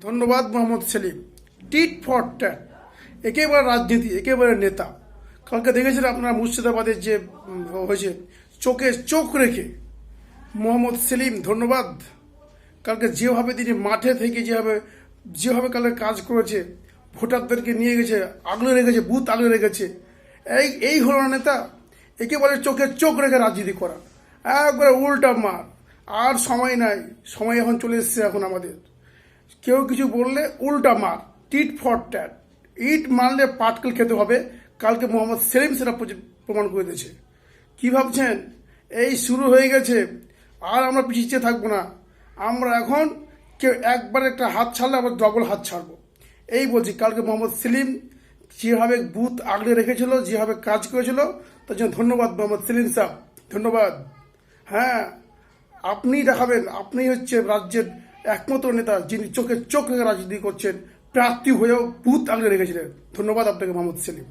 ধন্যবাদ Mohammad Salim. Tit for tat, একেবারে রাজনীতি, একেবারে নেতা। কালকে দেখেছেন আপনারা মুর্শিদাবাদের যে হয়েছে, চোখে চোখ রেখে মোহাম্মদ সেলিম, ধন্যবাদ। কালকে যেভাবে তিনি মাঠে থেকে যেভাবে কালকে কাজ করেছে, ভোটারদেরকে নিয়ে গেছে, আগলে রেখেছে, বুথ আগলে রেখেছে। এই হলো না নেতা। একেবারে চোখে চোখ রেখে রাজনীতি করা, একবারে উল্টা মার। আর সময় নাই, সময় এখন চলে এসছে। এখন আমাদের কেউ কিছু বললে উল্টা মার, টিট ফর ট্যাট। ইট মারলে পাটকেল খেতে হবে। কালকে মোহাম্মদ সেলিম সেটা প্রমাণ করে দিয়েছে। কি ভাবছেন? এই শুরু হয়ে গেছে, আর আমরা পিছিয়ে থাকবো না। আমরা এখন কেউ একবার একটা হাত ছাড়লে আবার ডবল হাত ছাড়বো, এই বলছি। কালকে মোহাম্মদ সেলিম যেভাবে বুথ আগলে রেখেছিল, যেভাবে কাজ করেছিল, তার জন্য ধন্যবাদ মোহাম্মদ সেলিম সাহেব, ধন্যবাদ। হ্যাঁ, আপনিই দেখাবেন, আপনিই হচ্ছে রাজ্যের একমাত্র নেতা যিনি চোখে চোখ রেখে রাজনীতি করছেন, প্রার্থী হয়েও বুথ আগলে রেখেছিলেন। ধন্যবাদ আপনাকে মোহাম্মদ সেলিম।